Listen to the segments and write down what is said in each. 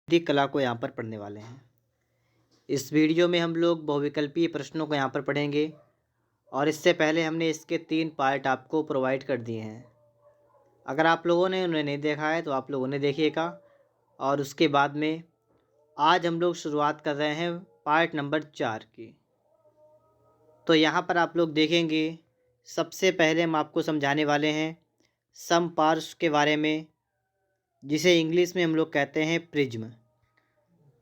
दी कला को यहाँ पर पढ़ने वाले हैं। इस वीडियो में हम लोग बहुविकल्पीय प्रश्नों को यहाँ पर पढ़ेंगे और इससे पहले हमने इसके 3 पार्ट आपको प्रोवाइड कर दिए हैं। अगर आप लोगों ने उन्हें नहीं देखा है तो आप लोगों ने देखिएगा। और उसके बाद में आज हम लोग शुरुआत कर रहे हैं पार्ट नंबर 4 की। तो यहाँ पर आप लोग देखेंगे, सबसे पहले हम आपको समझाने वाले हैं समपार्श्व के बारे में, जिसे इंग्लिश में हम लोग कहते हैं प्रिज्म।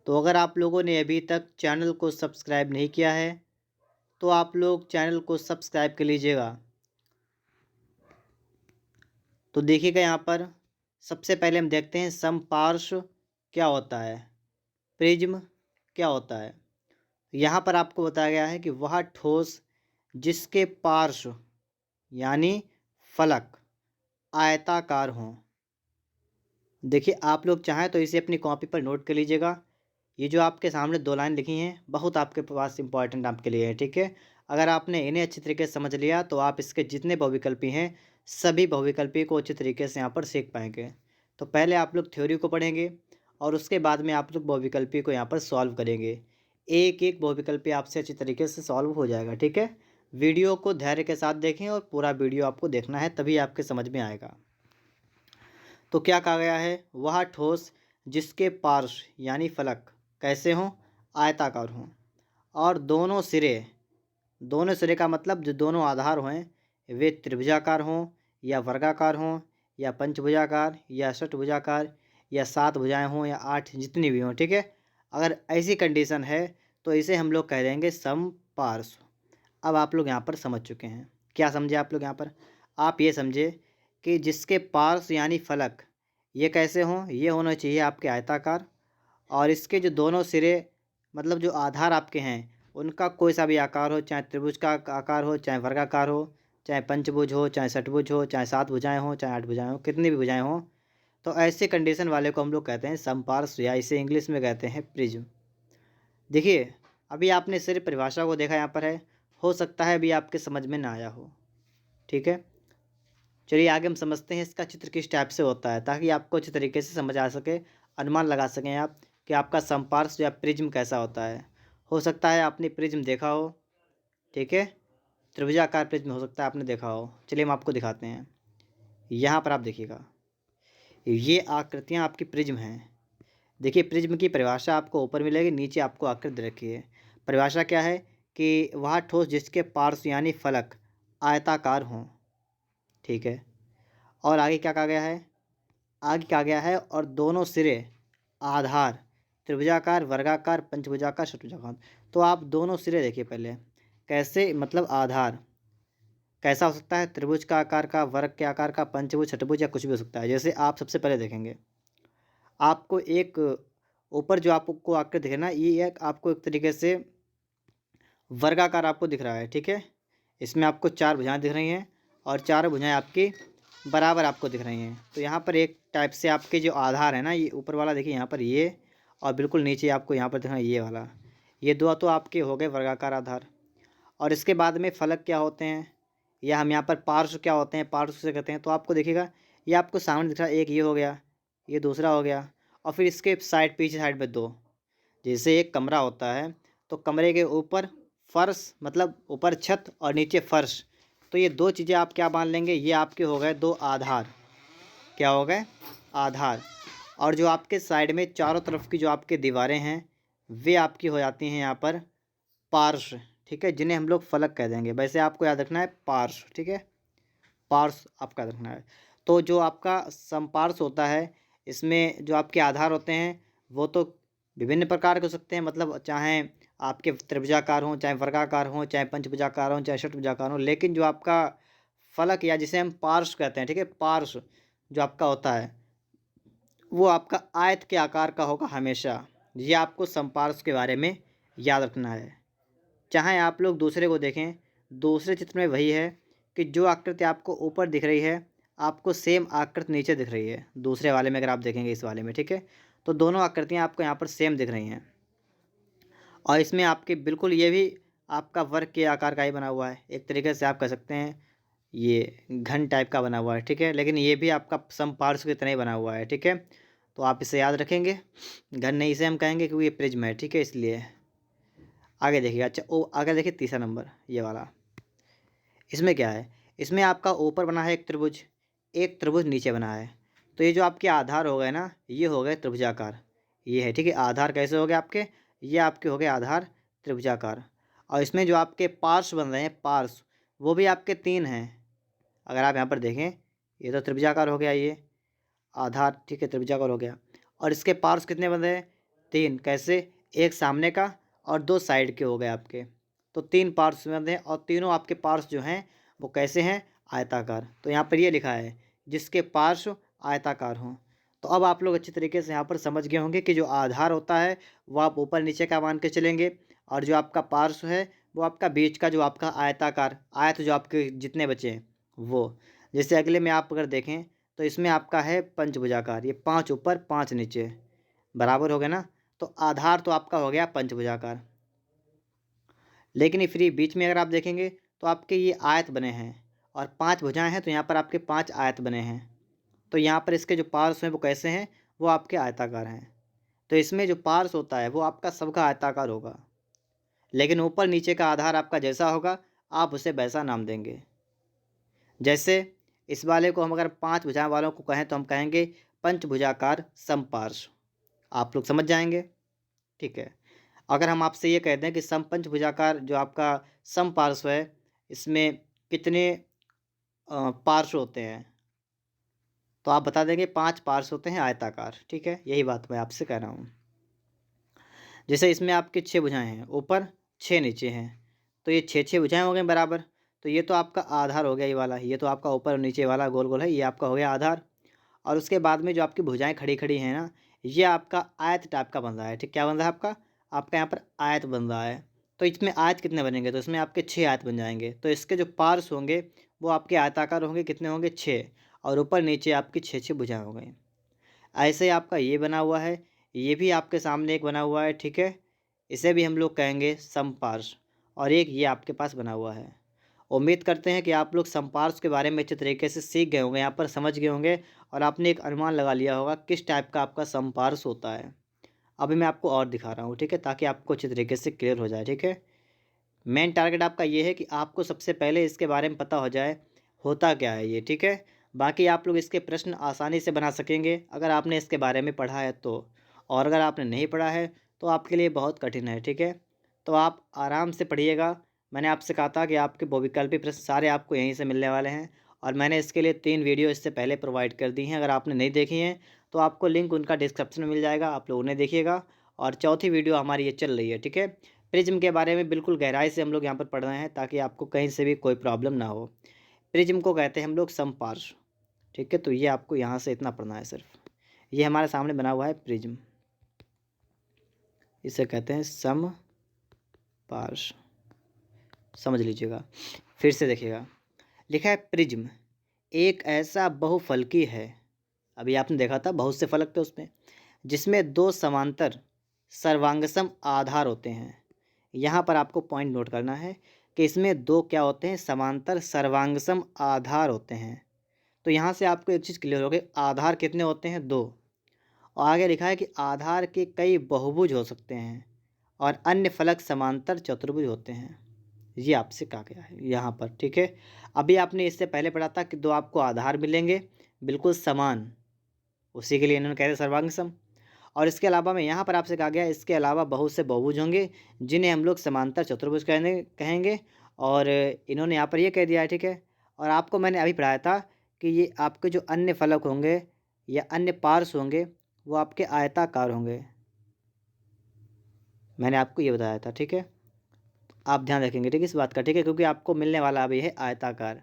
तो अगर आप लोगों ने अभी तक चैनल को सब्सक्राइब नहीं किया है तो आप लोग चैनल को सब्सक्राइब कर लीजिएगा। तो देखिएगा, यहाँ पर सबसे पहले हम देखते हैं समपार्श्व क्या होता है, प्रिज्म क्या होता है। यहाँ पर आपको बताया गया है कि वह ठोस जिसके पार्श्व यानी फलक आयताकार हों। देखिए, आप लोग चाहें तो इसे अपनी कॉपी पर नोट कर लीजिएगा। ये जो आपके सामने 2 लाइन लिखी हैं बहुत आपके पास इंपॉर्टेंट आपके लिए है, ठीक है। अगर आपने इन्हें अच्छी तरीके से समझ लिया तो आप इसके जितने बहुविकल्पी हैं सभी बहुविकल्पी को अच्छी तरीके से यहाँ पर सीख पाएंगे। तो पहले आप लोग थ्योरी को पढ़ेंगे और उसके बाद में आप लोग बहुविकल्पी को यहाँ पर सॉल्व करेंगे। एक एक बहुविकल्पी आपसे अच्छी तरीके से सॉल्व हो जाएगा, ठीक है। वीडियो को धैर्य के साथ देखें और पूरा वीडियो आपको देखना है, तभी आपके समझ में आएगा। तो क्या कहा गया है, वह ठोस जिसके पार्श्व यानी फलक कैसे हों, आयताकार हों, और दोनों सिरे का मतलब जो दोनों आधार हों वे त्रिभुजाकार हों या वर्गाकार हों या पंचभुजाकार या षटभुजाकार या 7 भुजाएं हों या 8, जितनी भी हों, ठीक है। अगर ऐसी कंडीशन है तो इसे हम लोग कह देंगे समपार्श्व। अब आप लोग यहाँ पर समझ चुके हैं। क्या समझे आप लोग यहाँ पर? आप ये समझे कि जिसके पार्श्व यानी फलक ये कैसे हों, ये होना चाहिए आपके आयताकार, और इसके जो दोनों सिरे मतलब जो आधार आपके हैं उनका कोई सा भी आकार हो, चाहे त्रिभुज का आकार हो, चाहे वर्गाकार हो, चाहे पंचभुज हो, चाहे षटभुज हो, चाहे 7 भुजाएं हो, चाहे 8 भुजाएं हो, कितनी भी भुजाएं हो, तो ऐसे कंडीशन वाले को हम लोग कहते हैं समपार्श्व या इसे इंग्लिश में कहते हैं प्रिज्म। देखिए, अभी आपने सिर्फ परिभाषा को देखा यहाँ पर है, हो सकता है अभी आपके समझ में ना आया हो, ठीक है। चलिए आगे हम समझते हैं इसका चित्र किस टाइप से होता है, ताकि आपको अच्छी तरीके से समझ आ सके, अनुमान लगा सकें आप कि आपका समपार्श्व या प्रिज्म कैसा होता है। हो सकता है आपने प्रिज्म देखा हो, ठीक है, त्रिभुजाकार प्रिज्म हो सकता है आपने देखा हो। चलिए हम आपको दिखाते हैं। यहाँ पर आप देखिएगा, ये आकृतियाँ आपकी प्रिज्म हैं। देखिए, प्रिज्म की परिभाषा आपको ऊपर मिलेगी, नीचे आपको आकृति रखी है। परिभाषा क्या है कि वह ठोस जिसके पार्श्व यानी फलक आयताकार हों, ठीक है। और आगे क्या कहा गया है, आगे कहा गया है और दोनों सिरे आधार त्रिभुजाकार, वर्गाकार, पंचभुजाकार, षटभुजाकार। तो आप दोनों सिरे देखिए पहले कैसे, मतलब आधार कैसा हो सकता है, त्रिभुज का आकार का, वर्ग के आकार का, पंचभुज, षटभुज या कुछ भी हो सकता है। जैसे आप सबसे पहले देखेंगे, आपको एक ऊपर जो आपको आकृति दिखे ना, ये एक आपको एक तरीके से वर्गाकार आपको दिख रहा है, ठीक है। इसमें आपको 4 भुजाएं दिख रही हैं और चारों भुजाएं आपकी बराबर आपको दिख रही हैं। तो यहाँ पर एक टाइप से आपके जो आधार है ना, ये ऊपर वाला देखिए यहाँ पर ये, और बिल्कुल नीचे आपको यहाँ पर दिख रहा है ये वाला, ये दो तो आपके हो गए वर्गाकार आधार। और इसके बाद में फलक क्या होते हैं, या हम यहाँ पर पार्श्व क्या होते हैं, पार्श्व से कहते हैं। तो आपको देखिएगा, ये आपको सामने दिख रहा है, एक ये हो गया, ये दूसरा हो गया, और फिर इसके साइड, पीछे साइड में 2। जैसे एक कमरा होता है तो कमरे के ऊपर फर्श, मतलब ऊपर छत और नीचे फर्श, तो ये 2 चीज़ें आप क्या मान लेंगे, ये आपके हो गए 2 आधार। क्या हो गए, आधार। और जो आपके साइड में चारों तरफ की जो आपके दीवारें हैं वे आपकी हो जाती हैं यहाँ पर पार्श्व, ठीक है, जिन्हें हम लोग फलक कह देंगे। वैसे आपको याद रखना है पार्श्व, ठीक है, पार्श्व आपका याद रखना है। तो जो आपका समपार्श्व होता है, इसमें जो आपके आधार होते हैं वो तो विभिन्न प्रकार के हो सकते हैं, मतलब चाहे आपके त्रिभुजाकार हों, चाहे वर्गाकार हों, चाहे पंचभुजाकार हों, चाहे षटभुजाकार हों, लेकिन जो आपका फलक या जिसे हम पार्श्व कहते हैं, ठीक है, पार्श्व जो आपका होता है वो आपका आयत के आकार का होगा हमेशा। ये आपको समपार्श्व के बारे में याद रखना है। चाहे आप लोग दूसरे को देखें, दूसरे चित्र में वही है कि जो आकृति आपको ऊपर दिख रही है आपको सेम आकृति नीचे दिख रही है दूसरे वाले में। अगर आप देखेंगे इस वाले में, ठीक है, तो दोनों आकृतियाँ आपको यहाँ पर सेम दिख रही हैं। और इसमें आपके बिल्कुल ये भी आपका वर्ग के आकार का ही बना हुआ है, एक तरीके से आप कह सकते हैं ये घन टाइप का बना हुआ है, ठीक है, लेकिन ये भी आपका समपार्श्व की तरह ही बना हुआ है, ठीक है। तो आप इसे याद रखेंगे। घन नहीं इसे हम कहेंगे क्योंकि ये प्रिज्म है, ठीक है, इसलिए। आगे देखिए, अच्छा आगे देखिए तीसरा नंबर ये वाला। इसमें क्या है, इसमें आपका ऊपर बना है एक त्रिभुज नीचे बना है। तो ये जो आपके आधार हो गए ना, ये हो गए त्रिभुजाकार, ये है, ठीक है। आधार कैसे हो गए आपके, ये आपके हो गए आधार त्रिभुजाकार। और इसमें जो आपके पार्श्व बन रहे हैं, पार्श्व, वो भी आपके 3 हैं। अगर आप यहाँ पर देखें, ये तो त्रिभुजाकार हो गया, ये आधार, ठीक है, त्रिभुजाकार हो गया। और इसके पार्श्व कितने बन रहे हैं, 3। कैसे, एक सामने का और 2 साइड के हो गए आपके। तो 3 पार्श्व बन रहे हैं, और तीनों आपके पार्श्व जो हैं वो कैसे हैं, आयताकार। तो यहाँ पर ये लिखा है जिसके पार्श्व आयताकार हों। तो अब आप लोग अच्छी तरीके से यहाँ पर समझ गए होंगे कि जो आधार होता है वो आप ऊपर नीचे का मान के चलेंगे, और जो आपका पार्श्व है वो आपका बीच का जो आपका आयताकार, आयत जो आपके जितने बचे हैं वो। जैसे अगले में आप अगर देखें तो इसमें आपका है पंचभुजाकार, ये 5 ऊपर 5 नीचे, बराबर हो गया ना। तो आधार तो आपका हो गया पंचभुजाकार। लेकिन ये फ्री बीच में अगर आप देखेंगे तो आपके ये आयत बने हैं, और 5 भुजाएं हैं, तो यहाँ पर आपके 5 आयत बने हैं। तो यहाँ पर इसके जो पार्श्व हैं वो कैसे हैं, वो आपके आयताकार हैं। तो इसमें जो पार्श्व होता है वो आपका सबका आयताकार होगा, लेकिन ऊपर नीचे का आधार आपका जैसा होगा आप उसे वैसा नाम देंगे। जैसे इस वाले को हम अगर 5 भुजाएं वालों को कहें तो हम कहेंगे पंचभुजाकार समपार्श्व, आप लोग समझ जाएंगे, ठीक है। अगर हम आपसे ये कहते हैं कि समपंचभुजाकार जो आपका समपार्श्व है, इसमें कितने पार्श्व होते हैं, तो आप बता देंगे 5 पार्श्व होते हैं आयताकार, ठीक है। यही बात मैं आपसे कह रहा हूँ। जैसे इसमें आपके 6 भुजाएं हैं, ऊपर 6 नीचे हैं, तो ये 6 भुजाएं हो गए बराबर। तो ये तो आपका आधार हो गया, ये वाला, ये तो आपका ऊपर और नीचे वाला गोल गोल है, ये आपका हो गया आधार। और उसके बाद में जो आपकी भुजाएं खड़ी खड़ी हैं ना, ये आपका आयत टाइप का बन रहा है, ठीक। क्या बन रहा है आपका, आपका यहाँ पर आयत बन रहा है। तो इसमें आयत कितने बनेंगे, तो इसमें आपके 6 आयत बन जाएंगे। तो इसके जो पार्श्व होंगे वो आपके आयताकार होंगे, कितने होंगे, 6। और ऊपर नीचे आपकी 6 भुजाएं हो गई। ऐसे ही आपका ये बना हुआ है, ये भी आपके सामने एक बना हुआ है, ठीक है। इसे भी हम लोग कहेंगे समपार्श्व। और एक ये आपके पास बना हुआ है। उम्मीद करते हैं कि आप लोग समपार्श्व के बारे में अच्छे तरीके से सीख गए होंगे, यहाँ पर समझ गए होंगे, और आपने एक अनुमान लगा लिया होगा किस टाइप का आपका समपार्श्व होता है। अभी मैं आपको और दिखा रहा हूँ, ठीक है, ताकि आपको अच्छे तरीके से क्लियर हो जाए, ठीक है। मेन टारगेट आपका ये है कि आपको सबसे पहले इसके बारे में पता हो जाए होता क्या है ये, ठीक है। बाकी आप लोग इसके प्रश्न आसानी से बना सकेंगे अगर आपने इसके बारे में पढ़ा है तो। और अगर आपने नहीं पढ़ा है तो आपके लिए बहुत कठिन है, ठीक है। तो आप आराम से पढ़िएगा। मैंने आपसे कहा था कि आपके बहुविकल्पी प्रश्न सारे आपको यहीं से मिलने वाले हैं, और मैंने इसके लिए 3 वीडियो इससे पहले प्रोवाइड कर दी हैं। अगर आपने नहीं देखी हैं तो आपको लिंक उनका डिस्क्रिप्शन में मिल जाएगा, आप लोग उन्हें देखिएगा। और चौथी वीडियो हमारी ये चल रही है, ठीक है। प्रिज्म के बारे में बिल्कुल गहराई से हम लोग यहाँ पर पढ़ रहे हैं ताकि आपको कहीं से भी कोई प्रॉब्लम ना हो। प्रिज्म को कहते हैं हम लोग समपार्श्व, ठीक है। तो ये आपको यहाँ से इतना पढ़ना है सिर्फ। ये हमारे सामने बना हुआ है प्रिज्म, इसे कहते हैं समपार्श्व, समझ लीजिएगा। फिर से देखिएगा, लिखा है प्रिज्म एक ऐसा बहुफलकी है, अभी आपने देखा था बहुत से फलक थे उसमें, जिसमें 2 समांतर सर्वांगसम आधार होते हैं। यहाँ पर आपको पॉइंट नोट करना है कि इसमें 2 क्या होते हैं, समांतर सर्वांगसम आधार होते हैं। तो यहाँ से आपको एक चीज़ क्लियर हो गई, आधार कितने होते हैं, 2। और आगे लिखा है कि आधार के कई बहुभुज हो सकते हैं और अन्य फलक समांतर चतुर्भुज होते हैं। ये आपसे कहा गया है यहाँ पर, ठीक है। अभी आपने इससे पहले पढ़ा था कि 2 आपको आधार मिलेंगे बिल्कुल समान, उसी के लिए इन्होंने कहा सर्वांग सम। और इसके अलावा में यहाँ पर आपसे कहा गया इसके अलावा बहुत से बहुभुज होंगे जिन्हें हम लोग समांतर चतुर्भुज कहेंगे। और इन्होंने यहाँ पर ये कह दिया है, ठीक है। और आपको मैंने अभी पढ़ाया था कि ये आपके जो अन्य फलक होंगे या अन्य पार्श्व होंगे वो आपके आयताकार होंगे, मैंने आपको ये बताया था, ठीक है। आप ध्यान रखेंगे, ठीक है, इस बात का, ठीक है, क्योंकि आपको मिलने वाला अभी है आयताकार।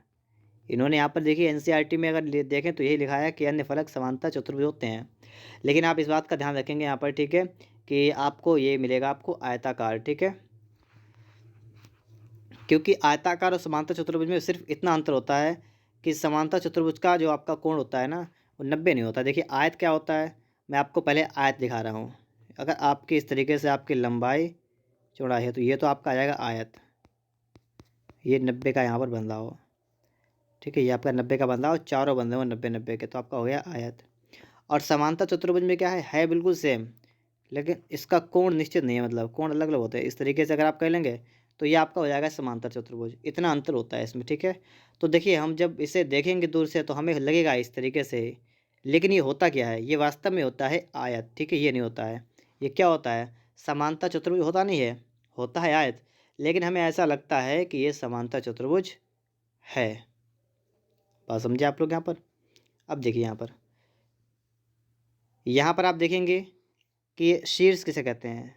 इन्होंने यहाँ पर देखिए एनसीईआरटी में अगर देखें तो यही लिखा है कि अन्य फलक समांतर चतुर्भुज होते हैं, लेकिन आप इस बात का ध्यान रखेंगे यहाँ पर, ठीक है, कि आपको ये मिलेगा आपको आयताकार, ठीक है। क्योंकि आयताकार और समांतर चतुर्भुज में सिर्फ इतना अंतर होता है कि समांतर चतुर्भुज का जो आपका कोण होता है ना वो 90 नहीं होता। देखिए आयत क्या होता है, मैं आपको पहले आयत दिखा रहा हूँ। अगर आपकी इस तरीके से आपकी लंबाई चौड़ाई है तो ये तो आपका आ जाएगा आयत, ये 90 का यहाँ पर बन रहा हो, ठीक है, ये आपका 90 का बन रहा हो, चारों बन रहे हो 90 90 के, तो आपका हो गया आयत। और समांतर चतुर्भुज में क्या है बिल्कुल सेम, लेकिन इसका कोण निश्चित नहीं है, मतलब कोण अलग अलग होते हैं। इस तरीके से अगर आप कर लेंगे तो ये आपका हो जाएगा समांतर चतुर्भुज। इतना अंतर होता है इसमें, ठीक है। तो देखिए हम जब इसे देखेंगे दूर से तो हमें लगेगा इस तरीके से, लेकिन ये होता क्या है, ये वास्तव में होता है आयत, ठीक है। ये नहीं होता है, ये क्या होता है, समांतर चतुर्भुज होता नहीं है, होता है आयत, लेकिन हमें ऐसा लगता है कि ये समांतर चतुर्भुज है। बात समझे आप लोग यहाँ पर। अब देखिए यहाँ पर आप देखेंगे कि ये शीर्ष किसे कहते हैं।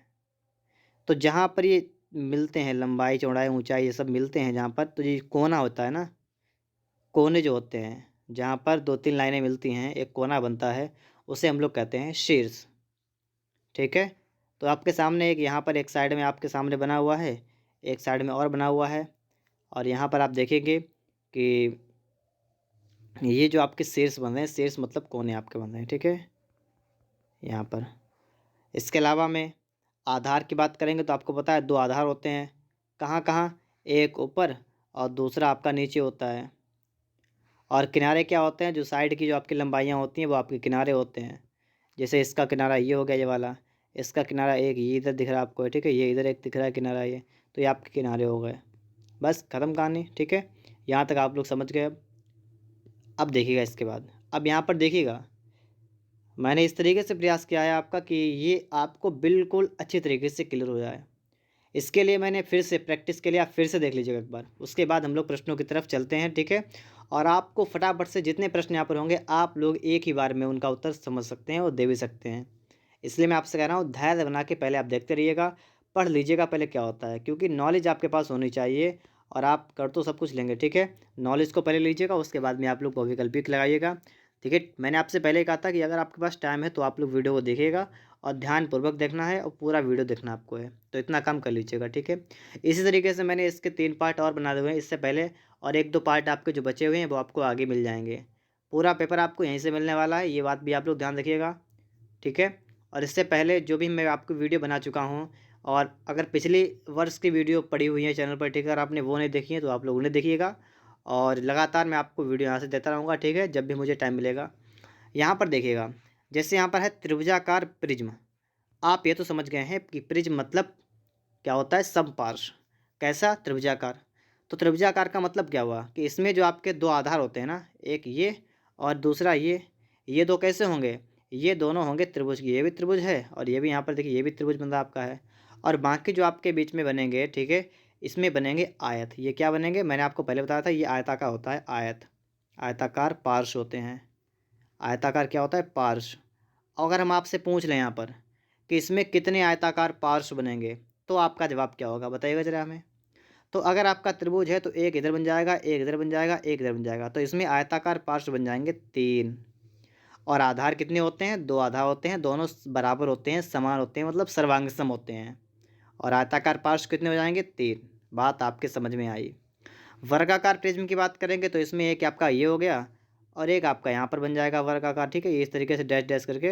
तो जहाँ पर ये मिलते हैं, लंबाई चौड़ाई ऊंचाई ये सब मिलते हैं जहाँ पर, तो ये कोना होता है ना, कोने जो होते हैं जहाँ पर दो तीन लाइनें मिलती हैं एक कोना बनता है, उसे हम लोग कहते हैं शीर्ष, ठीक है। तो आपके सामने एक यहाँ पर एक साइड में आपके सामने बना हुआ है, एक साइड में और बना हुआ है, और यहाँ पर आप देखेंगे कि ये जो आपके शीर्ष बन रहे हैं, शीर्ष मतलब कोने आपके बन रहे हैं, ठीक है। यहाँ पर इसके अलावा में आधार की बात करेंगे तो आपको पता है दो आधार होते हैं, कहाँ कहाँ, एक ऊपर और दूसरा आपका नीचे होता है। और किनारे क्या होते हैं, जो साइड की जो आपकी लंबाइयाँ होती हैं वो आपके किनारे होते हैं। जैसे इसका किनारा ये हो गया, ये वाला, इसका किनारा एक ये इधर दिख रहा है आपको, ठीक है, ये इधर एक दिख रहा है किनारा ये, तो ये आपके किनारे हो गए। बस ख़त्म कहानी, ठीक है। यहाँ तक आप लोग समझ गए। अब देखिएगा इसके बाद, अब यहाँ पर देखिएगा मैंने इस तरीके से प्रयास किया है आपका कि ये आपको बिल्कुल अच्छी तरीके से क्लियर हो जाए। इसके लिए मैंने फिर से प्रैक्टिस के लिए आप फिर से देख लीजिएगा एक बार, उसके बाद हम लोग प्रश्नों की तरफ चलते हैं, ठीक है। और आपको फटाफट से जितने प्रश्न यहाँ पर होंगे आप लोग एक ही बार में उनका उत्तर समझ सकते हैं और दे भी सकते हैं। इसलिए मैं आपसे कह रहा हूँ धैर्य बना के पहले आप देखते रहिएगा, पढ़ लीजिएगा पहले क्या होता है, क्योंकि नॉलेज आपके पास होनी चाहिए। और आप कर तो सब कुछ लेंगे, ठीक है, नॉलेज को पहले लीजिएगा, उसके बाद में आप लोग बहुविकल्पिक लगाइएगा, ठीक है। मैंने आपसे पहले ही कहा था कि अगर आपके पास टाइम है तो आप लोग वीडियो को देखिएगा और ध्यानपूर्वक देखना है और पूरा वीडियो देखना आपको है, तो इतना काम कर लीजिएगा, ठीक है। इसी तरीके से मैंने इसके 3 पार्ट और बना दिए हैं इससे पहले, और 1-2 पार्ट आपके जो बचे हुए हैं वो आपको आगे मिल जाएंगे। पूरा पेपर आपको यहीं से मिलने वाला है, ये बात भी आप लोग ध्यान रखिएगा, ठीक है। और इससे पहले जो भी मैं आपको वीडियो बना चुका हूँ, और अगर पिछली वर्ष की वीडियो पड़ी हुई है चैनल पर, ठीक है, अगर आपने वो नहीं देखी है तो आप लोग उन्हें देखिएगा। और लगातार मैं आपको वीडियो यहाँ से देता रहूँगा, ठीक है, जब भी मुझे टाइम मिलेगा। यहाँ पर देखिएगा, जैसे यहाँ पर है त्रिभुजाकार प्रिज्म, आप ये तो समझ गए हैं कि प्रिज्म मतलब क्या होता है, समपार्श्व। कैसा, त्रिभुजाकार। तो त्रिभुजाकार का मतलब क्या हुआ कि इसमें जो आपके दो आधार होते हैं ना, एक ये और दूसरा ये दो कैसे होंगे, ये दोनों होंगे त्रिभुज की, ये भी त्रिभुज है और ये भी यहाँ पर देखिए ये भी त्रिभुज बन रहा आपका है। और बाकी जो आपके बीच में बनेंगे, ठीक है, इसमें बनेंगे आयत। ये क्या बनेंगे, मैंने आपको पहले बताया था, ये आयताकार होता है आयत, आयताकार पार्श्व होते हैं। आयताकार क्या होता है, पार्श्व। अगर हम आपसे पूछ लें यहाँ पर कि इसमें कितने आयताकार पार्श्व बनेंगे, तो आपका जवाब क्या होगा बताइएगा जरा हमें। तो अगर आपका त्रिभुज है तो एक इधर बन जाएगा, एक इधर बन जाएगा, एक इधर बन जाएगा, तो इसमें आयताकार पार्श्व बन जाएंगे 3। और आधार कितने होते हैं, 2 आधार होते हैं, दोनों बराबर होते हैं, समान होते हैं, मतलब सर्वांग सम होते हैं। और आयताकार पार्श्व कितने हो जाएंगे, 3। बात आपके समझ में आई। वर्गाकार प्रिज्म की बात करेंगे तो इसमें एक आपका ये हो गया और एक आपका यहाँ पर बन जाएगा वर्गाकार, ठीक है। ये इस तरीके से डैश डैश करके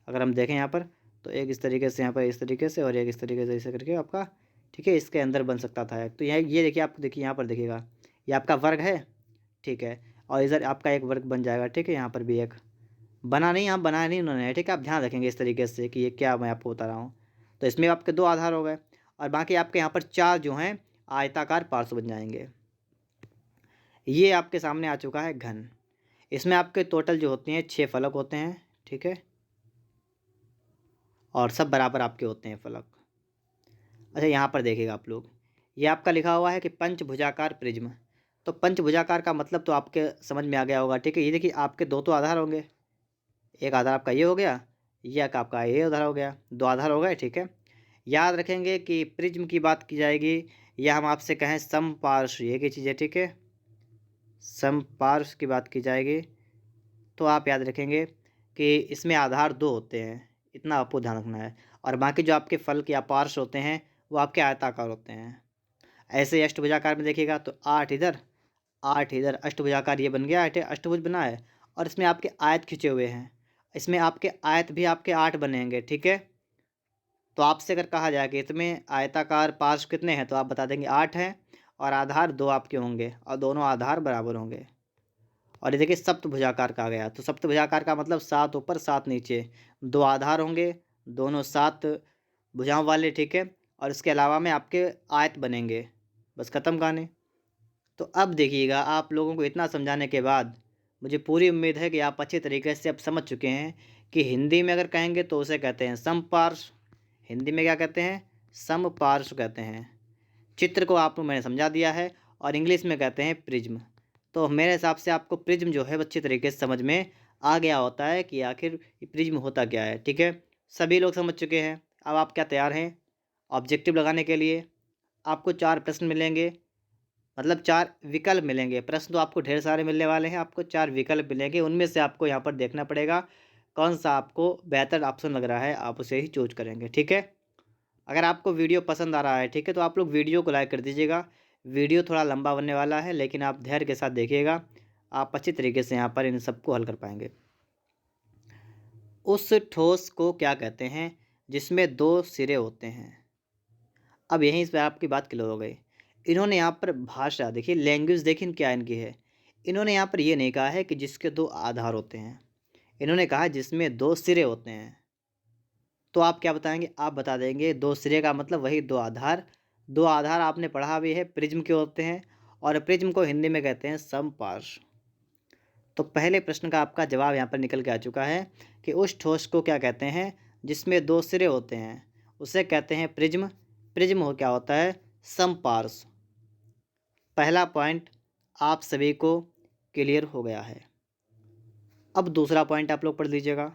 अगर हम देखें यहाँ पर, तो एक इस तरीके से यहाँ पर इस तरीके से और एक इस तरीके से ऐसे करके आपका, ठीक है, इसके अंदर बन सकता था। तो ये देखिए, आप देखिए यहाँ पर देखिएगा, ये आपका वर्ग है, ठीक है, और इधर आपका एक वर्ग बन जाएगा, ठीक है। यहाँ पर भी एक बना नहीं, यहाँ बनाया नहीं उन्होंने, ठीक है, आप ध्यान रखेंगे इस तरीके से कि ये क्या मैं आपको बता रहा हूँ। तो इसमें आपके 2 आधार हो गए और बाकी आपके यहाँ पर 4 जो हैं आयताकार पार्श्व बन जाएंगे। ये आपके सामने आ चुका है घन। इसमें आपके टोटल जो होते हैं 6 फलक होते हैं, ठीक है, और सब बराबर आपके होते हैं फलक। अच्छा यहाँ पर देखिएगा आप लोग, ये आपका लिखा हुआ है कि पंचभुजाकार प्रिज्म। तो पंचभुजाकार का मतलब तो आपके समझ में आ गया होगा, ठीक है। ये देखिए आपके 2 तो आधार होंगे, एक आधार आपका ये हो गया, ये एक आपका ये आधार हो गया, 2 आधार हो गए, ठीक है। याद रखेंगे कि प्रिज्म की बात की जाएगी या हम आपसे कहें समपार्श्व, ये की चीज़ है, ठीक है, समपार्श्व की बात की जाएगी तो आप याद रखेंगे कि इसमें आधार 2 होते हैं, इतना आपको ध्यान रखना है। और बाकी जो आपके फलक या पार्श्व होते हैं वो आपके आयताकार होते हैं। ऐसे अष्टभुजाकार में देखिएगा तो 8 इधर 8 इधर, अष्टभुजाकार ये बन गया, अष्टभुज बना है और इसमें आपके आयत खिंचे हुए हैं, इसमें आपके आयत भी आपके 8 बनेंगे, ठीक है। तो आपसे अगर कहा जाए कि इसमें आयताकार पार्श्व कितने हैं तो आप बता देंगे 8 हैं और आधार 2 आपके होंगे और दोनों आधार बराबर होंगे। और ये देखिए सप्तभुजाकार का आ गया। तो सप्तभुजाकार का मतलब 7 ऊपर 7 नीचे, 2 आधार होंगे, दोनों 7 भुजाओं वाले, ठीक है। और इसके अलावा में आपके आयत बनेंगे। बस ख़त्म कहानी। तो अब देखिएगा, आप लोगों को इतना समझाने के बाद मुझे पूरी उम्मीद है कि आप अच्छे तरीके से अब समझ चुके हैं कि हिंदी में अगर कहेंगे तो उसे कहते हैं समपार्श्व। हिंदी में क्या कहते हैं? समपार्श्व कहते हैं। चित्र को आपको मैंने समझा दिया है, और इंग्लिश में कहते हैं प्रिज्म। तो मेरे हिसाब से आपको प्रिज्म जो है अच्छी तरीके से समझ में आ गया होता है कि आखिर ये प्रिज्म होता क्या है, ठीक है। सभी लोग समझ चुके हैं। अब आप क्या तैयार हैं ऑब्जेक्टिव लगाने के लिए? आपको 4 प्रश्न मिलेंगे, मतलब 4 विकल्प मिलेंगे। प्रश्न तो आपको ढेर सारे मिलने वाले हैं, आपको 4 विकल्प मिलेंगे। उनमें से आपको यहाँ पर देखना पड़ेगा कौन सा आपको बेहतर ऑप्शन लग रहा है, आप उसे ही चूज करेंगे, ठीक है। अगर आपको वीडियो पसंद आ रहा है, ठीक है, तो आप लोग वीडियो को लाइक कर दीजिएगा। वीडियो थोड़ा लंबा बनने वाला है, लेकिन आप धैर्य के साथ देखिएगा, आप अच्छी तरीके से यहाँ पर इन सबको हल कर पाएंगे। उस ठोस को क्या कहते हैं जिसमें 2 सिरे होते हैं? अब यहीं इस पर आपकी बात क्लियर हो गई। इन्होंने यहाँ पर भाषा देखिए, लैंग्वेज देखिए क्या इनकी है। इन्होंने यहाँ पर ये नहीं कहा है कि जिसके 2 आधार होते हैं, इन्होंने कहा जिसमें 2 सिरे होते हैं। तो आप क्या बताएंगे? आप बता देंगे 2 सिरे का मतलब वही 2 आधार। 2 आधार आपने पढ़ा भी है प्रिज्म के होते हैं, और प्रिज्म को हिंदी में कहते हैं समपार्श्व। तो पहले प्रश्न का आपका जवाब यहाँ पर निकल के आ चुका है कि उस ठोस को क्या कहते हैं जिसमें 2 सिरे होते हैं, उसे कहते हैं प्रिज्म। प्रिज्म हो क्या होता है? समपार्श्व। पहला पॉइंट आप सभी को क्लियर हो गया है। अब दूसरा पॉइंट आप लोग पढ़ लीजिएगा।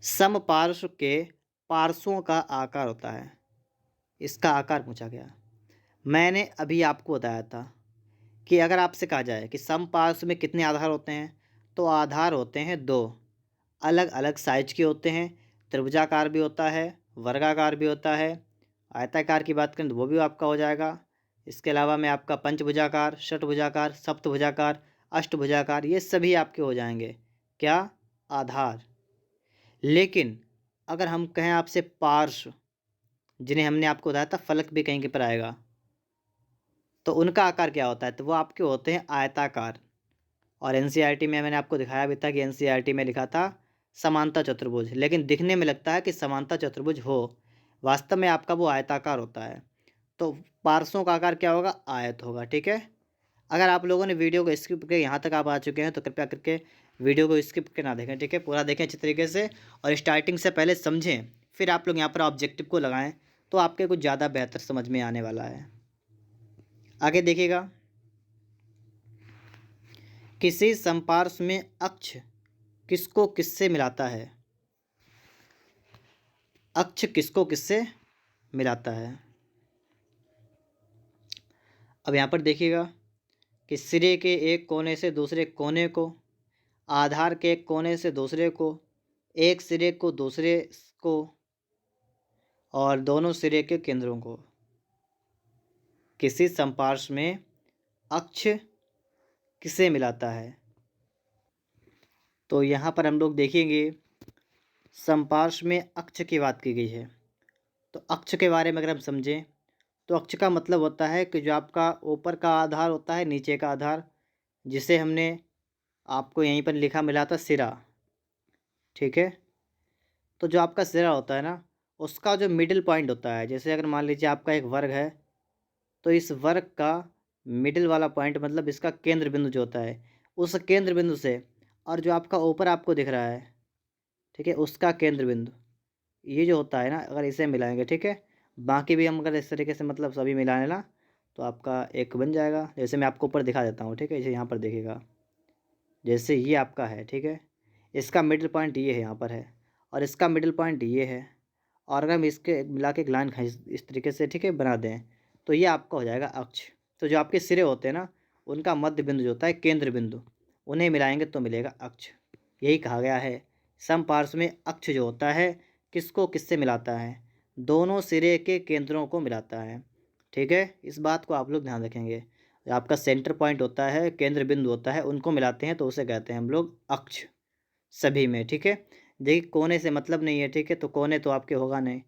समपार्श्व के पार्श्वों का आकार होता है। इसका आकार पूछा गया। मैंने अभी आपको बताया था कि अगर आपसे कहा जाए कि समपार्श्व में कितने आधार होते हैं, तो आधार होते हैं 2, अलग अलग साइज के होते हैं। त्रिभुजाकार भी होता है, वर्गाकार भी होता है। आयताकार की बात करें तो वो भी आपका हो जाएगा। इसके अलावा में आपका पंचभुजाकार, षटभुजाकार, सप्तभुजाकार, अष्टभुजाकार, ये सभी आपके हो जाएंगे क्या? आधार। लेकिन अगर हम कहें आपसे पार्श्व, जिन्हें हमने आपको बताया था फलक भी कहीं के पर आएगा, तो उनका आकार क्या होता है? तो वो आपके होते हैं आयताकार। और एनसीईआरटी में मैंने आपको दिखाया भी था कि एनसीईआरटी में लिखा था समांतर चतुर्भुज, लेकिन दिखने में लगता है कि समांतर चतुर्भुज हो, वास्तव में आपका वो आयताकार होता है। तो पार्श्वों का आकार क्या होगा? आयत होगा, ठीक है। अगर आप लोगों ने वीडियो को स्किप करके यहाँ तक आप आ चुके हैं तो कृपया करके वीडियो को स्किप करके ना देखें, ठीक है। पूरा देखें अच्छी तरीके से, और स्टार्टिंग से पहले समझें, फिर आप लोग यहाँ पर ऑब्जेक्टिव को लगाएं, तो आपके कुछ ज़्यादा बेहतर समझ में आने वाला है। आगे देखिएगा। किसी समपार्श्व में अक्ष किसको किससे मिलाता है? अक्ष किसको किससे मिलाता है? अब यहाँ पर देखिएगा कि सिरे के एक कोने से दूसरे कोने को, आधार के एक कोने से दूसरे को, एक सिरे को दूसरे को, और दोनों सिरे के केंद्रों को। किसी समपार्श्व में अक्ष किसे मिलाता है? तो यहाँ पर हम लोग देखेंगे समपार्श्व में अक्ष की बात की गई है। तो अक्ष के बारे में अगर हम समझें, तो अक्ष का मतलब होता है कि जो आपका ऊपर का आधार होता है, नीचे का आधार, जिसे हमने आपको यहीं पर लिखा मिला था सिरा, ठीक है। तो जो आपका सिरा होता है ना, उसका जो मिडिल पॉइंट होता है, जैसे अगर मान लीजिए आपका एक वर्ग है, तो इस वर्ग का मिडिल वाला पॉइंट मतलब इसका केंद्र बिंदु जो होता है, उस केंद्र बिंदु से, और जो आपका ऊपर आपको दिख रहा है, ठीक है, उसका केंद्र बिंदु, ये जो होता है ना, अगर इसे मिलाएंगे, ठीक है, बाकी भी हम अगर इस तरीके से मतलब सभी मिलाने ना, तो आपका एक बन जाएगा। जैसे मैं आपको ऊपर दिखा देता हूँ, ठीक है, इसे यहाँ पर देखिएगा, जैसे ये आपका है, ठीक है, इसका मिडिल पॉइंट ये है, यहाँ पर है, और इसका मिडिल पॉइंट ये है, और अगर हम इसके मिला के एक लाइन खींच इस तरीके से, ठीक है, बना दें, तो ये आपका हो जाएगा अक्ष। तो जो आपके सिरे होते हैं ना, उनका मध्य बिंदु जो होता है, केंद्र बिंदु, उन्हें मिलाएंगे तो मिलेगा अक्ष। यही कहा गया है समपार्श्व में अक्ष जो होता है किसको किससे मिलाता है? दोनों सिरे के केंद्रों को मिलाता है, ठीक है। इस बात को आप लोग ध्यान रखेंगे। जो आपका सेंटर पॉइंट होता है, केंद्र बिंदु होता है, उनको मिलाते हैं तो उसे कहते हैं हम लोग अक्ष, सभी में, ठीक है। देखिए कोने से मतलब नहीं है, ठीक है, तो कोने तो आपके होगा नहीं,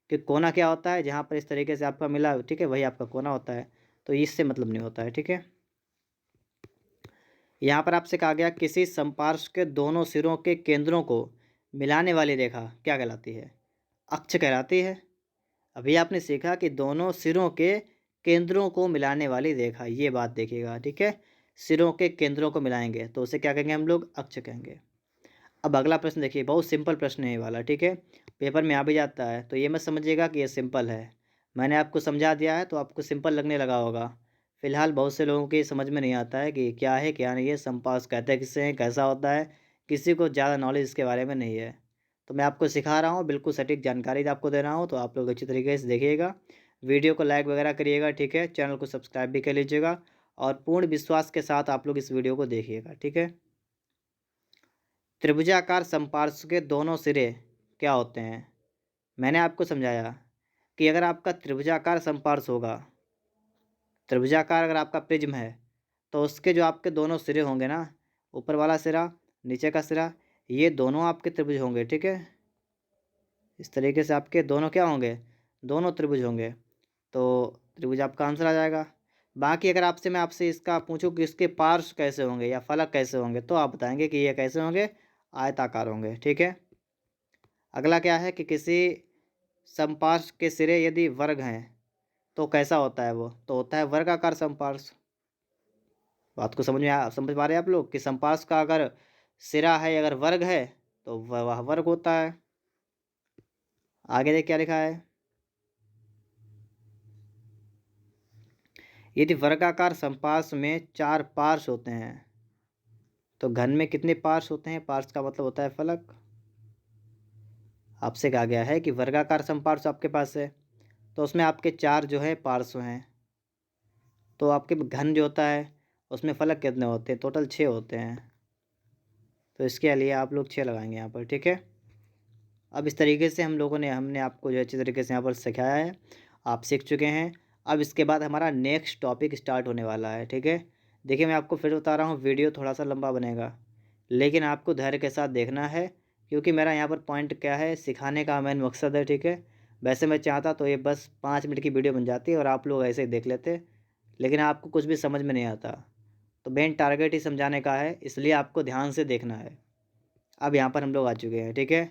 कि कोना क्या होता है? जहाँ पर इस तरीके से आपका मिला, ठीक है, वही आपका कोना होता है, तो इससे मतलब नहीं होता है, ठीक है। यहाँ पर आपसे कहा गया किसी समपार्श्व के दोनों सिरों के केंद्रों को मिलाने वाली रेखा क्या कहलाती है? अक्ष कहलाती है। अभी आपने सीखा कि दोनों सिरों के केंद्रों को मिलाने वाली रेखा, ये बात देखिएगा, ठीक है। सिरों के केंद्रों को मिलाएंगे तो उसे क्या कहेंगे हम लोग? अक्ष कहेंगे। अब अगला प्रश्न देखिए, बहुत सिंपल प्रश्न है ये वाला, ठीक है। पेपर में आ भी जाता है, तो ये मत समझिएगा कि ये सिंपल है। मैंने आपको समझा दिया है तो आपको सिंपल लगने लगा होगा। फिलहाल बहुत से लोगों की समझ में नहीं आता है कि क्या है क्या नहीं है, समपास कहते हैं किससे हैं, कैसा होता है, किसी को ज़्यादा नॉलेज इसके बारे में नहीं है। तो मैं आपको सिखा रहा हूँ, बिल्कुल सटीक जानकारी आपको दे रहा हूँ, तो आप लोग अच्छी तरीके से देखिएगा। वीडियो को लाइक वगैरह करिएगा, ठीक है। चैनल को सब्सक्राइब भी कर लीजिएगा और पूर्ण विश्वास के साथ आप लोग इस वीडियो को देखिएगा, ठीक है। त्रिभुजाकार समपार्श्व के दोनों सिरे क्या होते हैं? मैंने आपको समझाया कि अगर आपका त्रिभुजाकार समपार्श्व होगा, त्रिभुजाकार अगर आपका प्रिज्म है, तो उसके जो आपके दोनों सिरे होंगे ना, ऊपर वाला सिरा, नीचे का सिरा, ये दोनों आपके त्रिभुज होंगे, ठीक है। इस तरीके से आपके दोनों क्या होंगे? दोनों त्रिभुज होंगे। तो त्रिभुज आपका आंसर आ जाएगा। बाकी अगर मैं आपसे इसका पूछूं कि इसके पार्श्व कैसे होंगे या फलक कैसे होंगे, तो आप बताएंगे कि ये कैसे होंगे? आयताकार होंगे, ठीक है। अगला क्या है कि किसी समपार्श्व के सिरे यदि वर्ग हैं तो कैसा होता है वो? तो होता है वर्गाकार समपार्श्व। बात को समझ पा रहे हैं आप लोग कि समपार्श्व का अगर सिरा है, अगर वर्ग है, तो वह वर्ग होता है। आगे देख क्या लिखा है, यदि वर्गाकार समपार्श्व में 4 पार्श्व होते हैं तो घन में कितने पार्श्व होते हैं? पार्श्व का मतलब होता है फलक। आपसे कहा गया है कि वर्गाकार समपार्श्व आपके पास है, तो उसमें आपके 4 जो है पार्श्व हैं, तो आपके घन जो होता है उसमें फलक कितने होते हैं? टोटल 6 होते हैं। तो इसके लिए आप लोग 6 लगाएंगे यहाँ पर, ठीक है। अब इस तरीके से हमने आपको जो अच्छी तरीके से यहाँ पर सिखाया है, आप सीख चुके हैं। अब इसके बाद हमारा नेक्स्ट टॉपिक स्टार्ट होने वाला है, ठीक है। देखिए मैं आपको फिर बता रहा हूँ, वीडियो थोड़ा सा लंबा बनेगा, लेकिन आपको धैर्य के साथ देखना है, क्योंकि मेरा यहाँ पर पॉइंट क्या है, सिखाने का मेन मकसद है, ठीक है। वैसे मैं चाहता तो ये बस 5 मिनट की वीडियो बन जाती और आप लोग ऐसे ही देख लेते, लेकिन आपको कुछ भी समझ में नहीं आता। तो मेन टारगेट ही समझाने का है, इसलिए आपको ध्यान से देखना है। अब यहाँ पर हम लोग आ चुके हैं, ठीक है।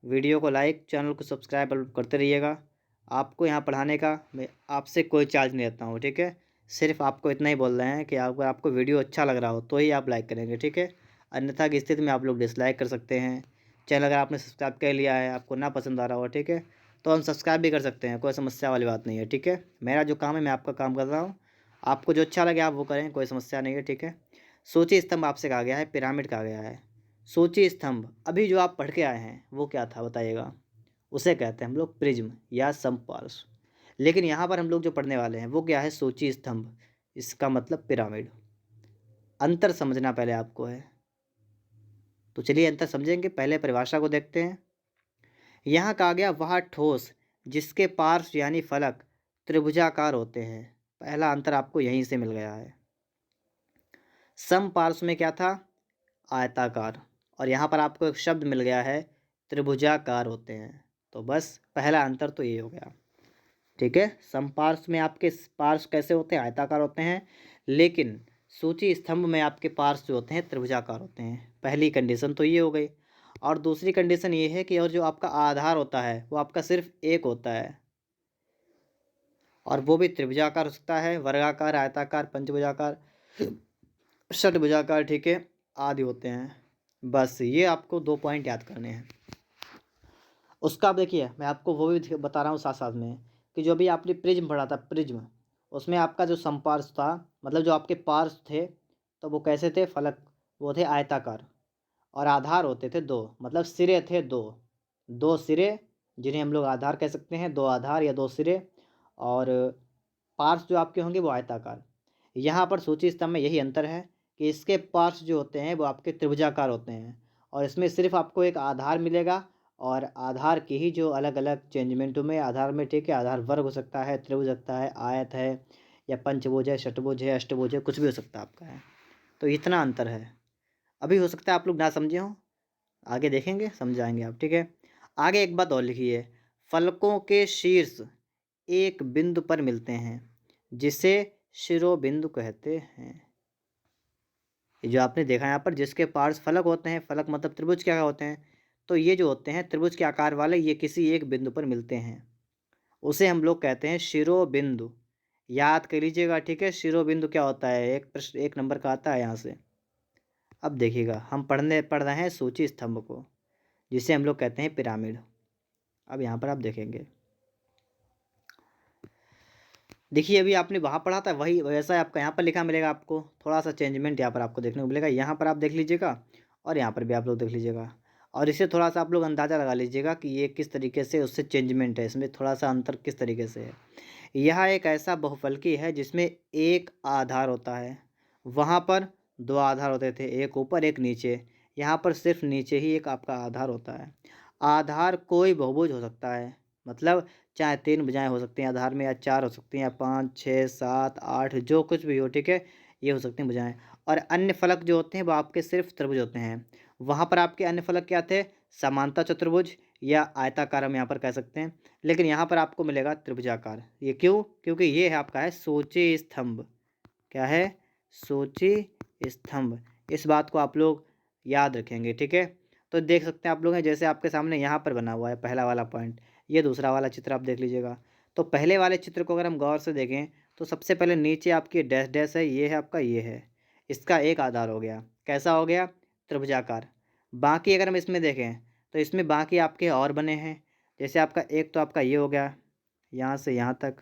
वीडियो को लाइक, चैनल को सब्सक्राइब करते रहिएगा। आपको यहाँ पढ़ाने का मैं आपसे कोई चार्ज नहीं लेता हूँ, ठीक है। सिर्फ आपको इतना ही बोल रहे हैं कि आपको वीडियो अच्छा लग रहा हो तो ही आप लाइक करेंगे, ठीक है। अन्यथा की स्थिति में आप लोग डिसलाइक कर सकते हैं। चैनल अगर आपने सब्सक्राइब कर लिया है, आपको ना पसंद आ रहा हो, ठीक है, तो हम सब्सक्राइब भी कर सकते हैं, कोई समस्या वाली बात नहीं है, ठीक है। मेरा जो काम है मैं आपका काम कर रहा हूँ, आपको जो अच्छा लगे आप वो करें, कोई समस्या नहीं है, ठीक है। सूची स्तंभ आपसे कहा गया है, पिरामिड कहा गया है। सूची स्तंभ अभी जो आप पढ़ के आए हैं वो क्या था बताइएगा? उसे कहते हैं हम लोग प्रिज्म या समपार्श्व। लेकिन यहाँ पर हम लोग जो पढ़ने वाले हैं वो क्या है? सूची स्तंभ, इसका मतलब पिरामिड। अंतर समझना पहले आपको है, तो चलिए अंतर समझेंगे। पहले परिभाषा को देखते हैं। यहाँ कहा गया वह ठोस जिसके पार्श्व यानी फलक त्रिभुजाकार होते हैं। पहला अंतर आपको यहीं से मिल गया है। समपार्श्व में क्या था? आयताकार। और यहाँ पर आपको एक शब्द मिल गया है, त्रिभुजाकार होते हैं। तो बस पहला अंतर तो ये हो गया, ठीक है। समपार्श्व में आपके पार्श्व कैसे होते हैं? आयताकार होते हैं। लेकिन सूची स्तंभ में आपके पार्श्व जो होते हैं त्रिभुजाकार होते हैं। पहली कंडीशन तो ये हो गई। और दूसरी कंडीशन ये है कि और जो आपका आधार होता है वो आपका सिर्फ एक होता है, और वो भी त्रिभुजाकार हो सकता है, वर्गाकार, आयताकार, पंचभुजाकार, षटभुजाकार, ठीक है, आदि होते हैं। बस ये आपको 2 पॉइंट याद करने हैं। उसका आप देखिए मैं आपको वो भी बता रहा हूँ साथ साथ में, कि जो भी आपने प्रिज्म पढ़ा था, प्रिज्म, उसमें आपका जो समपार्श्व था, मतलब जो आपके पार्श्व थे, तो वो कैसे थे? फलक, वो थे आयताकार। और आधार होते थे 2, मतलब सिरे थे 2, 2 सिरे जिन्हें हम लोग आधार कह सकते हैं, 2 आधार या 2 सिरे। और पार्श्व जो आपके होंगे वो आयताकार। यहाँ पर सूची स्तंभ में यही अंतर है कि इसके पार्श्व जो होते हैं वो आपके त्रिभुजाकार होते हैं, और इसमें सिर्फ आपको एक आधार मिलेगा। और आधार की ही जो अलग अलग चेंजमेंटों में आधार में, ठीक है, आधार वर्ग हो सकता है, त्रिभुज सकता है, आयत है, या पंचभुज है, षटभुज है, अष्टभुज है, कुछ भी हो सकता है आपका है। तो इतना अंतर है। अभी हो सकता है आप लोग ना समझे हों, आगे देखेंगे समझाएंगे आप, ठीक है। आगे एक बात और लिखी है, फलकों के शीर्ष एक बिंदु पर मिलते हैं जिसे शिरोबिंदु कहते हैं। ये जो आपने देखा यहाँ पर जिसके पार्श्व फलक होते हैं, फलक मतलब त्रिभुज क्या होते हैं, तो ये जो होते हैं त्रिभुज के आकार वाले, ये किसी एक बिंदु पर मिलते हैं, उसे हम लोग कहते हैं शिरोबिंदु। याद कर लीजिएगा, ठीक है। शिरोबिंदु क्या होता है, एक प्रश्न 1 नंबर का आता है यहाँ से। अब देखिएगा, हम पढ़ रहे हैं सूची स्तंभ को, जिसे हम लोग कहते हैं पिरामिड। अब यहाँ पर आप देखेंगे, देखिए अभी आपने वहाँ पढ़ा था वही वैसा आपका यहाँ पर लिखा मिलेगा आपको, थोड़ा सा चेंजमेंट यहाँ पर आपको देखने को मिलेगा। यहाँ पर आप देख लीजिएगा और यहाँ पर भी आप लोग देख लीजिएगा, और इसे थोड़ा सा आप लोग अंदाज़ा लगा लीजिएगा कि ये किस तरीके से उससे चेंजमेंट है, इसमें थोड़ा सा अंतर किस तरीके से है। यह एक ऐसा बहुफलकी है जिसमें एक आधार होता है, वहाँ पर 2 आधार होते थे, एक ऊपर एक नीचे। यहाँ पर सिर्फ नीचे ही एक आपका आधार होता है। आधार कोई बहुभुज हो सकता है, मतलब चाहे 3 भुजाएँ हो सकती हैं आधार में, या 4 हो सकती हैं, या 5, 6, 7, 8 जो कुछ भी हो, ठीक है। ये हो सकती हैं भुजाएँ। और अन्य फलक जो होते हैं वो आपके सिर्फ त्रिभुज होते हैं। वहाँ पर आपके अन्य फलक क्या थे, समांतर चतुर्भुज या आयताकार हम यहाँ पर कह सकते हैं। लेकिन यहाँ पर आपको मिलेगा त्रिभुजाकार। ये क्यों, क्योंकि ये है आपका है सूची स्तंभ। क्या है, सूची स्तंभ। इस बात को आप लोग याद रखेंगे, ठीक है। तो देख सकते हैं आप लोग हैं, जैसे आपके सामने यहाँ पर बना हुआ है पहला वाला पॉइंट, ये दूसरा वाला चित्र आप देख लीजिएगा। तो पहले वाले चित्र को अगर हम गौर से देखें तो सबसे पहले नीचे आपकी डैश डैश है, ये है आपका, ये है, इसका एक आधार हो गया। कैसा हो गया, त्रिभुजाकार। बाकी अगर हम इसमें देखें तो इसमें बाकी आपके और बने हैं, जैसे आपका एक तो आपका ये हो गया यहाँ से यहाँ तक,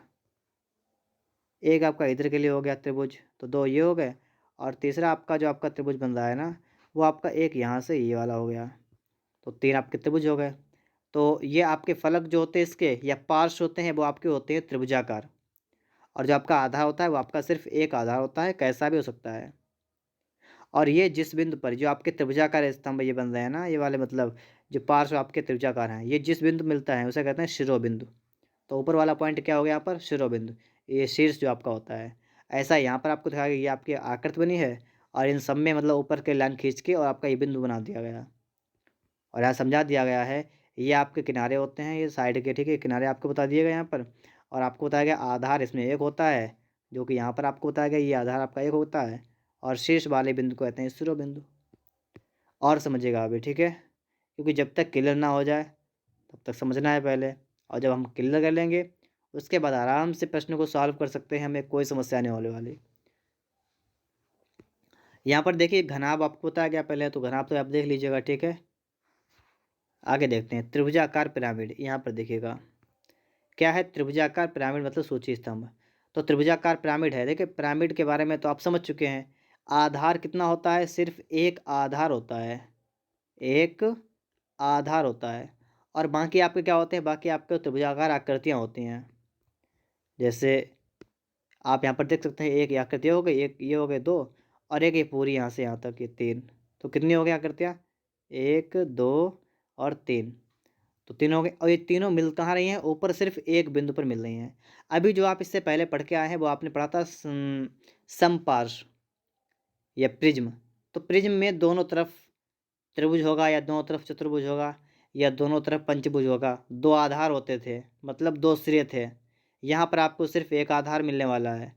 एक आपका इधर के लिए हो गया त्रिभुज, तो 2 ये हो गए, और तीसरा आपका जो आपका त्रिभुज बन रहा है ना, वो आपका एक यहाँ से ये वाला हो गया, तो 3 आपके त्रिभुज हो गए। तो ये आपके फलक जो होते हैं इसके या पार्श्व होते हैं वो आपके होते हैं त्रिभुजाकार, और जो आपका आधार होता है वो आपका सिर्फ एक आधार होता है, कैसा भी हो सकता है। और ये जिस बिंदु पर जो आपके त्रिभुजाकार स्तंभ ये बन रहे हैं ना, ये वाले मतलब जो पार्श्व आपके त्रिभुजाकार हैं, ये जिस बिंदु मिलता है उसे कहते हैं शिरोबिंदु। तो ऊपर वाला पॉइंट क्या हो गया यहाँ पर, शिरोबिंदु, ये शीर्ष जो आपका होता है। ऐसा यहाँ पर आपको दिखाया गया, ये आपकी आकृति बनी है, और इन सब में मतलब ऊपर के लाइन खींच के और आपका ये बिंदु बना दिया गया, और यहाँ समझा दिया गया है ये आपके किनारे होते हैं, ये साइड के, ठीक है, किनारे आपको बता दिए गए यहाँ पर। और आपको बताया गया आधार इसमें एक होता है, जो कि यहाँ पर आपको बताया गया ये आधार आपका एक होता है, और शीर्ष वाले बिंदु को कहते हैं शिरोबिंदु। और समझिएगा अभी, ठीक है, क्योंकि जब तक क्लियर ना हो जाए तब तक समझना है पहले, और जब हम क्लियर कर लेंगे उसके बाद आराम से प्रश्न को सॉल्व कर सकते हैं, हमें कोई समस्या नहीं होने वाली। यहाँ पर देखिए घनाभ आपको बताया गया पहले, तो घनाभ तो आप देख लीजिएगा, ठीक है। आगे देखते हैं त्रिभुजाकार पिरामिड। यहाँ पर देखिएगा क्या है, त्रिभुजाकार पिरामिड मतलब सूची स्तंभ। तो त्रिभुजाकार पिरामिड है, देखिए पिरामिड के बारे में तो आप समझ चुके हैं। आधार कितना होता है, सिर्फ एक आधार होता है, एक आधार होता है, और बाकी आपके क्या होते हैं, बाकी आपके त्रिभुजाकार आकृतियाँ होती हैं। जैसे आप यहाँ पर देख सकते हैं, एक ये आकृति हो गई, एक ये हो गए 2, और एक ये पूरी यहाँ से यहाँ तक ये 3। तो कितनी हो गई आकृतियाँ, 1, 2 और 3। तो 3 हो गए, और ये तीनों मिल कहाँ रही हैं, ऊपर सिर्फ एक बिंदु पर मिल रही हैं। अभी जो आप इससे पहले पढ़ के आए हैं वो आपने पढ़ा था समपार्श्व या प्रिज्म। तो प्रिज्म में दोनों तरफ त्रिभुज होगा, या दोनों तरफ चतुर्भुज होगा, या दोनों तरफ पंचभुज होगा, 2 आधार होते थे, मतलब 2 सिरे थे। यहाँ पर आपको सिर्फ एक आधार मिलने वाला है,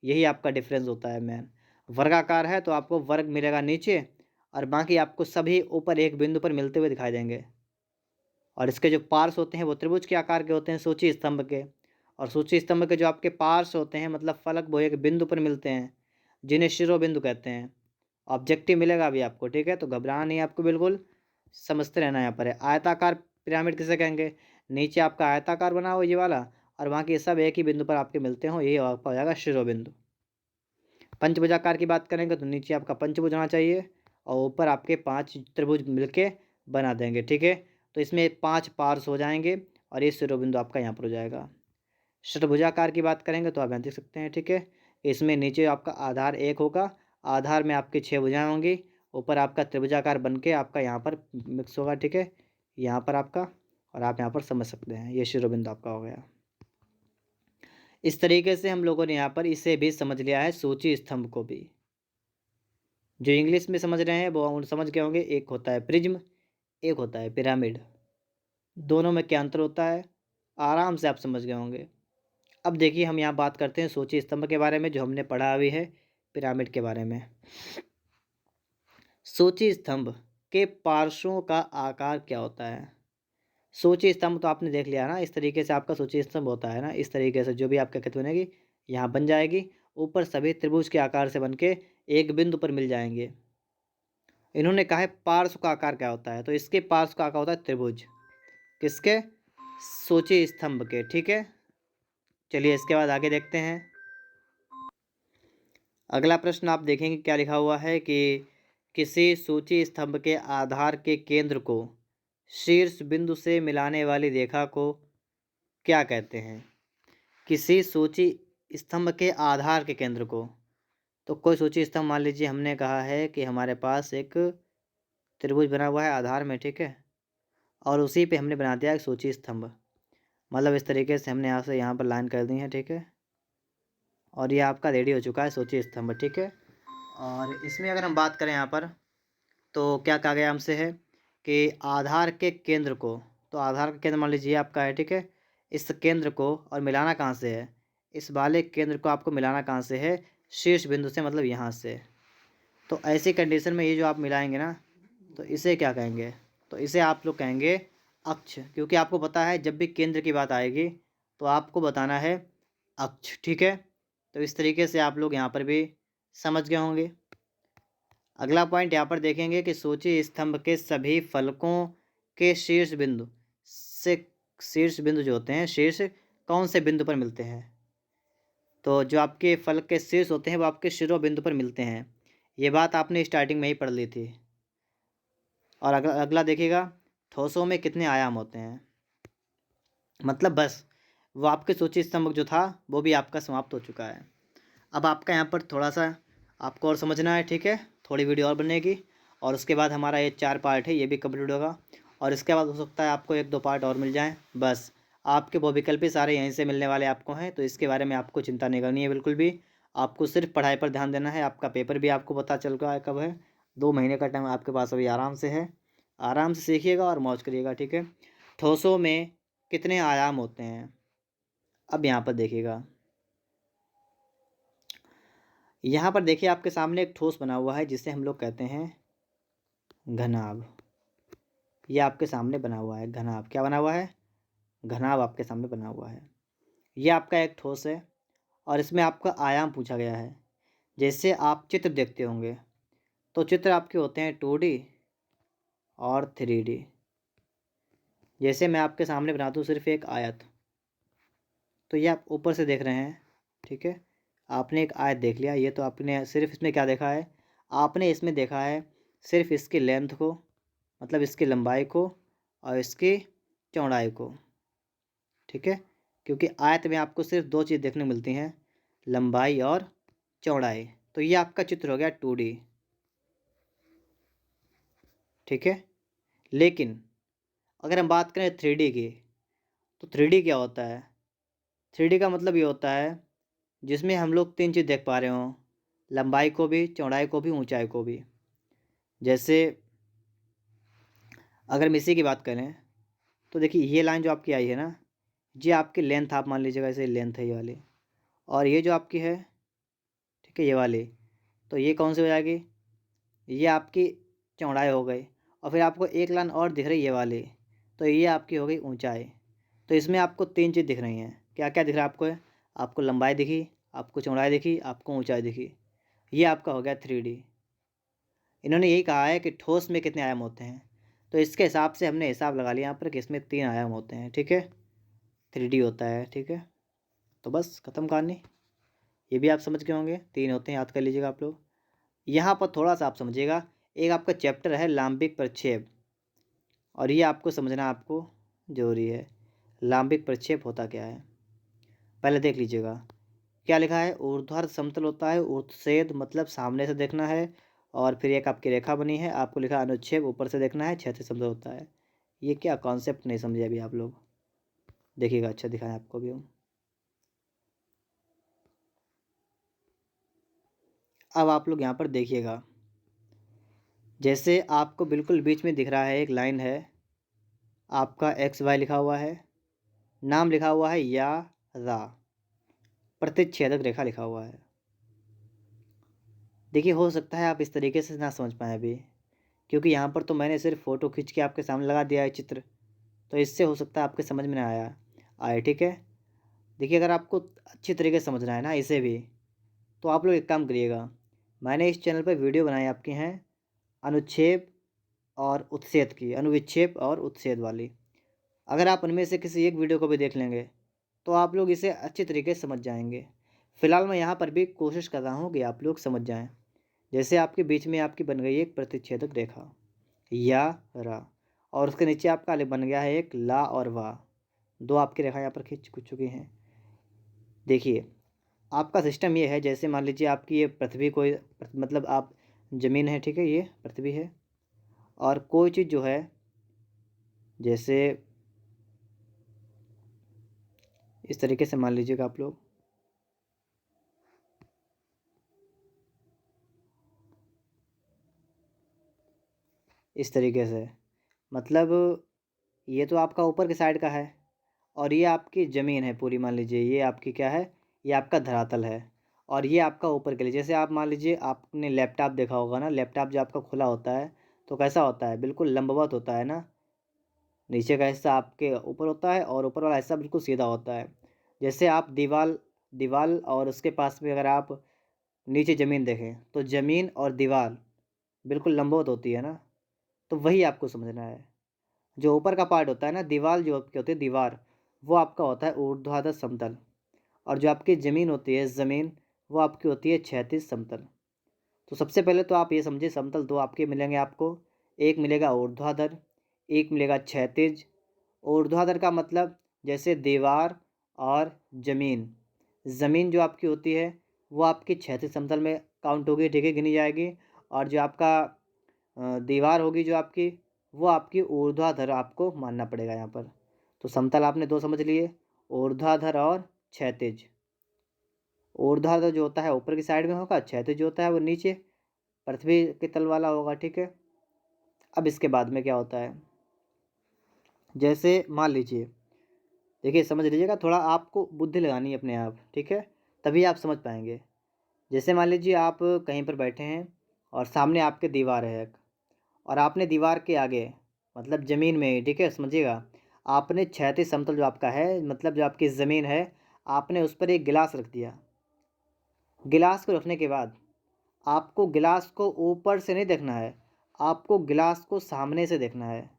यही आपका डिफरेंस होता है मेन। वर्गाकार है तो आपको वर्ग मिलेगा नीचे, और बाकी आपको सभी ऊपर एक बिंदु पर मिलते हुए दिखाई देंगे। और इसके जो पार्श्व होते हैं वो त्रिभुज के आकार के होते हैं, सूची स्तंभ के। और सूची स्तंभ के जो आपके पार्श्व होते हैं मतलब फलक, वो एक बिंदु पर मिलते हैं, जिन्हें शिरोबिंदु कहते हैं। ऑब्जेक्टिव मिलेगा अभी आपको, ठीक है, तो घबराना नहीं है आपको, बिल्कुल समझते रहना। यहाँ पर है आयताकार पिरामिड किसे कहेंगे, नीचे आपका आयताकार बना हो ये वाला, और बाकी सब एक ही बिंदु पर आपके मिलते हो, यही आपका हो जाएगा शिरोबिंदु। पंचभुजाकार की बात करेंगे तो नीचे आपका पंचभुज होना चाहिए, और ऊपर आपके 5 त्रिभुज मिलके बना देंगे, ठीक है। तो इसमें 5 पार्श्व हो जाएंगे, और ये शिरोबिंदु आपका यहाँ पर हो जाएगा। षट्भुजाकार की बात करेंगे तो आप यहाँ देख सकते हैं, ठीक है। इसमें नीचे आपका आधार एक होगा, आधार में आपकी 6 भुजाएं होंगी, ऊपर आपका त्रिभुजाकार बन के आपका यहाँ पर मिक्स होगा, ठीक है, यहाँ पर आपका, और आप यहाँ पर समझ सकते हैं ये शिरोबिंदु आपका हो गया। इस तरीके से हम लोगों ने यहाँ पर इसे भी समझ लिया है, सूची स्तंभ को भी। जो इंग्लिश में समझ रहे हैं वो समझ गए होंगे, एक होता है प्रिज्म, एक होता है पिरामिड, दोनों में क्या अंतर होता है आराम से आप समझ गए होंगे। अब देखिए हम यहाँ बात करते हैं सूची स्तंभ के बारे में, जो हमने पढ़ा अभी है पिरामिड के बारे में। सूची स्तंभ के पार्श्वों का आकार क्या होता है? सूची स्तंभ तो आपने देख लिया ना, इस तरीके से आपका सूची स्तंभ होता है ना, इस तरीके से जो भी आपकी आकृति बनेगी यहाँ बन जाएगी, ऊपर सभी त्रिभुज के आकार से बनके एक बिंदु पर मिल जाएंगे। इन्होंने कहा है पार्श्व का आकार क्या होता है, तो इसके पार्श्व का आकार होता है त्रिभुज। किसके? सूची स्तंभ के। ठीक है, चलिए इसके बाद आगे देखते हैं। अगला प्रश्न आप देखेंगे क्या लिखा हुआ है कि किसी सूची स्तंभ के आधार के केंद्र को शीर्ष बिंदु से मिलाने वाली रेखा को क्या कहते हैं? किसी सूची स्तंभ के आधार के केंद्र को, तो कोई सूची स्तंभ मान लीजिए हमने कहा है कि हमारे पास एक त्रिभुज बना हुआ है आधार में, ठीक है, और उसी पे हमने बना दिया एक सूची स्तंभ। मतलब इस तरीके से हमने यहाँ से यहाँ पर लाइन कर दी है, ठीक है, और ये आपका रेडी हो चुका है सूची स्तंभ। ठीक है, और इसमें अगर हम बात करें यहाँ पर तो क्या कहा गया हमसे है कि आधार के केंद्र को, तो आधार का केंद्र मान लीजिए आपका है, ठीक है, इस केंद्र को और मिलाना कहाँ से है? इस वाले केंद्र को आपको मिलाना कहाँ से है? शीर्ष बिंदु से, मतलब यहाँ से। तो ऐसी कंडीशन में ये जो आप मिलाएंगे ना, तो इसे क्या कहेंगे? तो इसे आप लोग कहेंगे अक्ष, क्योंकि आपको पता है जब भी केंद्र की बात आएगी तो आपको बताना है अक्ष। ठीक है, तो इस तरीके से आप लोग यहाँ पर भी समझ गए होंगे। अगला पॉइंट यहाँ पर देखेंगे कि सूची स्तंभ के सभी फलकों के शीर्ष बिंदु से, शीर्ष बिंदु जो होते हैं, शीर्ष कौन से बिंदु पर मिलते हैं? तो जो आपके फलक के शीर्ष होते हैं वो आपके शिरो बिंदु पर मिलते हैं। ये बात आपने स्टार्टिंग में ही पढ़ ली थी। और अगला देखिएगा, ठोसों में कितने आयाम होते हैं? मतलब बस वो आपके सूची स्तंभ जो था वो भी आपका समाप्त हो चुका है। अब आपका यहाँ पर थोड़ा सा आपको और समझना है, ठीक है, थोड़ी वीडियो और बनेगी और उसके बाद हमारा ये 4 पार्ट है ये भी कंप्लीट होगा, और इसके बाद हो सकता है आपको 1-2 पार्ट और मिल जाएँ। बस आपके वो विकल्प ही सारे यहीं से मिलने वाले आपको हैं, तो इसके बारे में आपको चिंता नहीं करनी है बिल्कुल भी। आपको सिर्फ पढ़ाई पर ध्यान देना है। आपका पेपर भी आपको पता चल रहा है कब है, 2 महीने का टाइम आपके पास अभी आराम से है। आराम से सीखिएगा और मौज करिएगा, ठीक है। ठोसों में कितने आयाम होते हैं? अब यहाँ पर देखिएगा, यहाँ पर देखिए आपके सामने एक ठोस बना हुआ है जिसे हम लोग कहते हैं घनाभ। ये आपके सामने बना हुआ है घनाभ। क्या बना हुआ है? घनाभ आपके सामने बना हुआ है। ये आपका एक ठोस है और इसमें आपका आयाम पूछा गया है। जैसे आप चित्र देखते होंगे तो चित्र आपके होते हैं 2D और 3D। जैसे मैं आपके सामने बना दूँ सिर्फ एक आयत, तो ये आप ऊपर से देख रहे हैं, ठीक है, आपने एक आयत देख लिया। ये तो आपने सिर्फ इसमें क्या देखा है? आपने इसमें देखा है सिर्फ इसकी लेंथ को, मतलब इसकी लंबाई को और इसकी चौड़ाई को, ठीक है, क्योंकि आयत में आपको सिर्फ 2 चीज़ देखने को मिलती हैं, लंबाई और चौड़ाई। तो ये आपका चित्र हो गया 2D, ठीक है। लेकिन अगर हम बात करें 3D की, तो 3D क्या होता है? 3D का मतलब ये होता है जिसमें हम लोग 3 चीज़ देख पा रहे हों, लंबाई को भी, चौड़ाई को भी, ऊंचाई को भी। जैसे अगर हम इसी की बात करें तो देखिए ये लाइन जो आपकी आई है ना, ये आपकी लेंथ आप मान लीजिएगा, ऐसे लेंथ है ये वाली, और ये जो आपकी है, ठीक है, ये वाली, तो ये कौन सी हो जाएगी? ये आपकी चौड़ाई हो गई। और फिर आपको एक लाइन और दिख रही है ये वाली, तो ये आपकी हो गई ऊंचाई। तो इसमें आपको 3 चीज़ दिख रही हैं। क्या क्या दिख रहा है आपको? आपको लंबाई दिखी, आपको चौड़ाई दिखी, आपको ऊंचाई दिखी। ये आपका हो गया 3D। इन्होंने यही कहा है कि ठोस में कितने आयाम होते हैं, तो इसके हिसाब से हमने हिसाब लगा लिया यहाँ पर कि इसमें 3 आयाम होते हैं, ठीक है, 3D होता है, ठीक है। तो बस ख़त्म कहानी। ये भी आप समझ गए होंगे, 3 होते हैं, याद कर लीजिएगा आप लोग। यहाँ पर थोड़ा सा आप समझिएगा, एक आपका चैप्टर है लांबिक प्रक्षेप, और ये आपको समझना आपको जरूरी है। लांबिक प्रक्षेप होता क्या है पहले देख लीजिएगा। क्या लिखा है? ऊर्ध्वाधर समतल होता है, ऊर्ध्वछेद मतलब सामने से देखना है, और फिर एक आपकी रेखा बनी है, आपको लिखा अनुच्छेद ऊपर से देखना है, क्षैतिज समतल होता है। ये क्या कॉन्सेप्ट नहीं समझे अभी आप लोग, देखिएगा, अच्छा दिखाएं आपको भी हम। अब आप लोग यहाँ पर देखिएगा, जैसे आपको बिल्कुल बीच में दिख रहा है एक लाइन है, आपका XY लिखा हुआ है, नाम लिखा हुआ है या रा, प्रतिच्छेदक रेखा लिखा हुआ है। देखिए हो सकता है आप इस तरीके से ना समझ पाएँ अभी, क्योंकि यहाँ पर तो मैंने सिर्फ फ़ोटो खींच के आपके सामने लगा दिया है चित्र, तो इससे हो सकता है आपके समझ में ना आए, ठीक है। देखिए, अगर आपको अच्छी तरीके से समझना है ना इसे भी, तो आप लोग एक काम करिएगा, मैंने इस चैनल पर वीडियो बनाई आपके हैं अनुच्छेद और उत्च्छेद की, अनुविच्छेद और उत्च्छेद वाली। अगर आप उनमें से किसी एक वीडियो को भी देख लेंगे तो आप लोग इसे अच्छी तरीके से समझ जाएंगे। फिलहाल मैं यहाँ पर भी कोशिश कर रहा हूँ कि आप लोग समझ जाएं। जैसे आपके बीच में आपकी बन गई एक प्रतिच्छेदक रेखा या रा, और उसके नीचे आपका बन गया है एक ला और वा, दो आपकी रेखा यहाँ पर खींच चुकी हैं। देखिए, आपका सिस्टम ये है, जैसे मान लीजिए आपकी ये पृथ्वी कोई मतलब आप ज़मीन है, ठीक है, ये पृथ्वी है, और कोई चीज़ जो है जैसे इस तरीके से मान लीजिएगा आप लोग, इस तरीके से, मतलब ये तो आपका ऊपर की साइड का है और ये आपकी ज़मीन है पूरी, मान लीजिए ये आपकी क्या है, ये आपका धरातल है और ये आपका ऊपर के लिए। जैसे आप मान लीजिए आपने लैपटॉप देखा होगा ना, लैपटॉप जो आपका खुला होता है तो कैसा होता है, बिल्कुल लंबवत होता है ना, नीचे का हिस्सा आपके ऊपर होता है और ऊपर वाला हिस्सा बिल्कुल सीधा होता है। जैसे आप दीवाल दीवाल और उसके पास में अगर आप नीचे ज़मीन देखें तो ज़मीन और दीवार बिल्कुल लंबवत होती है ना, तो वही आपको समझना है। जो ऊपर का पार्ट होता है ना, दीवार जो आपकी होती है दीवार, वो आपका होता है ऊर्ध्वाधर समतल, और जो आपकी ज़मीन होती है ज़मीन, वो आपकी होती है क्षैतिज समतल। तो सबसे पहले तो आप ये समझिए, समतल दो आपके मिलेंगे आपको, एक मिलेगा ऊर्ध्वाधर, एक मिलेगा क्षैतिज। ऊर्ध्वाधर का मतलब जैसे दीवार और ज़मीन, ज़मीन जो आपकी होती है वो आपकी क्षैतिज समतल में काउंट होगी, ठीक है, गिनी जाएगी, और जो आपका दीवार होगी जो आपकी, वो आपकी ऊर्ध्वाधर आपको मानना पड़ेगा यहाँ पर। तो समतल आपने दो समझ लिए, ऊर्ध्वाधर और क्षैतिज। ऊर्ध्वाधर जो होता है ऊपर की साइड में होगा, क्षैतिज जो होता है वो नीचे पृथ्वी के तल वाला होगा, ठीक है। अब इसके बाद में क्या होता है, जैसे मान लीजिए, देखिए समझ लीजिएगा, थोड़ा आपको बुद्धि लगानी है अपने आप, ठीक है, तभी आप समझ पाएंगे। जैसे मान लीजिए आप कहीं पर बैठे हैं और सामने आपके दीवार है एक, और आपने दीवार के आगे मतलब ज़मीन में ही, ठीक है, समझिएगा, आपने क्षैतिज समतल जो आपका है मतलब जो आपकी ज़मीन है, आपने उस पर एक गिलास रख दिया। गिलास को रखने के बाद आपको गिलास को ऊपर से नहीं देखना है, आपको गिलास को सामने से देखना है।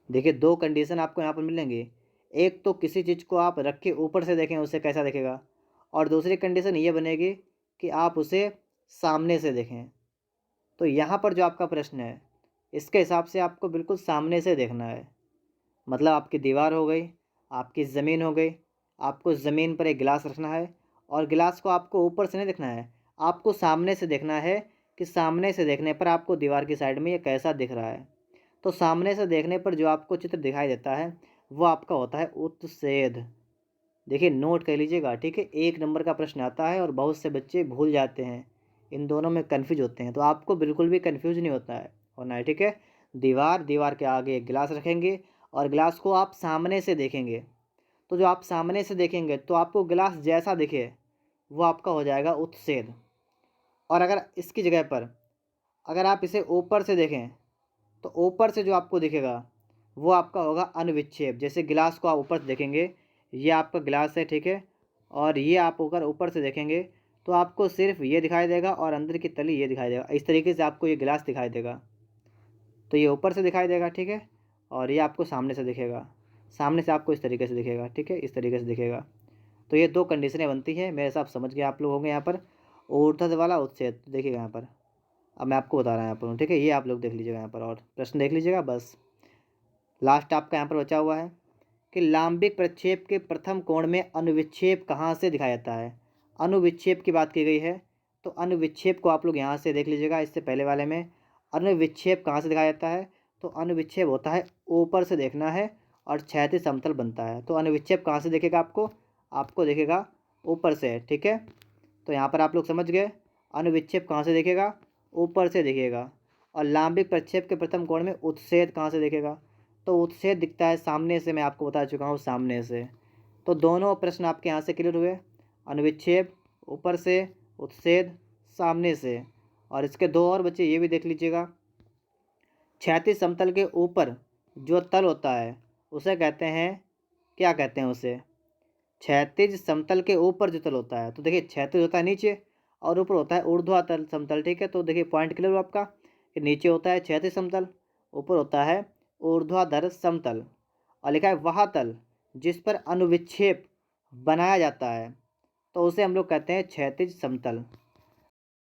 देखिए, दो कंडीशन आपको यहाँ पर मिलेंगी, एक तो किसी चीज़ को आप रख के ऊपर से देखें उसे कैसा दिखेगा, और दूसरी कंडीशन ये बनेगी कि आप उसे सामने से देखें। तो यहाँ पर जो आपका प्रश्न है, इसके हिसाब से आपको बिल्कुल सामने से देखना है। मतलब आपकी दीवार हो गई, आपकी ज़मीन हो गई, आपको ज़मीन पर एक गिलास रखना है और गिलास को आपको ऊपर से नहीं देखना है, आपको सामने से देखना है कि सामने से देखने पर आपको दीवार की साइड में ये कैसा दिख रहा है। तो सामने से देखने पर जो आपको चित्र दिखाई देता है वो आपका होता है उत्च्छेद। देखिए, नोट कर लीजिएगा, ठीक है, एक नंबर का प्रश्न आता है और बहुत से बच्चे भूल जाते हैं, इन दोनों में कन्फ्यूज होते हैं, तो आपको बिल्कुल भी कन्फ्यूज नहीं होना है, ठीक है। दीवार के आगे एक गिलास रखेंगे और गिलास को आप सामने से देखेंगे। तो जो आप सामने से देखेंगे तो आपको गिलास जैसा दिखे वो आपका हो जाएगा उत्च्छेद। और अगर इसकी जगह पर अगर आप इसे ऊपर से देखें तो ऊपर से जो आपको दिखेगा वो आपका होगा अनविच्छेद। जैसे गिलास को आप ऊपर से देखेंगे, ये आपका गिलास है, ठीक है, और ये आप अगर ऊपर से देखेंगे तो आपको सिर्फ ये दिखाई देगा और अंदर की तली ये दिखाई देगा। इस तरीके से आपको ये गिलास दिखाई देगा, तो ये ऊपर से दिखाई देगा, ठीक है, और ये आपको सामने से दिखेगा, सामने से आपको इस तरीके से दिखेगा, ठीक है, इस तरीके से दिखेगा। तो ये दो कंडीशनें बनती हैं, मेरे हिसाब समझ गए आप लोग होंगे यहाँ पर। ऊर्ध्वाधर वाला उत्च्छेद देखिएगा यहाँ पर, अब मैं आपको बता रहा हूँ यहाँ पर, ठीक है, ये आप लोग देख लीजिएगा यहाँ पर और प्रश्न देख लीजिएगा। बस लास्ट आपका यहाँ पर बचा हुआ है कि लांबिक प्रक्षेप के प्रथम कोण में अनुविक्षेप कहाँ से दिखाया जाता है। अनुविक्षेप की बात की गई है, तो अनुविक्षेप को आप लोग यहाँ से देख लीजिएगा। इससे पहले वाले में अनुविक्षेप कहाँ से दिखाया जाता है, तो अनुविक्षेप होता है ऊपर से देखना है और क्षैतिज समतल बनता है। तो अनुविक्षेप कहाँ से देखेगा आपको, आपको देखेगा ऊपर से, ठीक है। तो यहाँ पर आप लोग समझ गए, अनुविक्षेप कहाँ से देखेगा, ऊपर से दिखेगा। और लांबिक प्रक्षेप के प्रथम कोण में उत्च्छेद कहाँ से दिखेगा, तो उत्च्छेद दिखता है सामने से, मैं आपको बता चुका हूँ सामने से। तो दोनों प्रश्न आपके यहाँ से क्लियर हुए, अनुविक्षेप ऊपर से, उत्च्छेद सामने से। और इसके दो और बच्चे ये भी देख लीजिएगा, क्षैतिज समतल के ऊपर जो तल होता है उसे कहते हैं, क्या कहते हैं उसे? क्षैतिज समतल के ऊपर जो तल होता है, तो देखिए क्षैतिज होता है नीचे और ऊपर होता है ऊर्ध्वाधर समतल। ठीक है, तो देखिए पॉइंट क्लियर हुआ आपका कि नीचे होता है क्षैतिज समतल, ऊपर होता है ऊर्ध्वाधर समतल, और लिखा है वह तल जिस पर अनुविक्षेप बनाया जाता है, तो उसे हम लोग कहते हैं क्षैतिज समतल।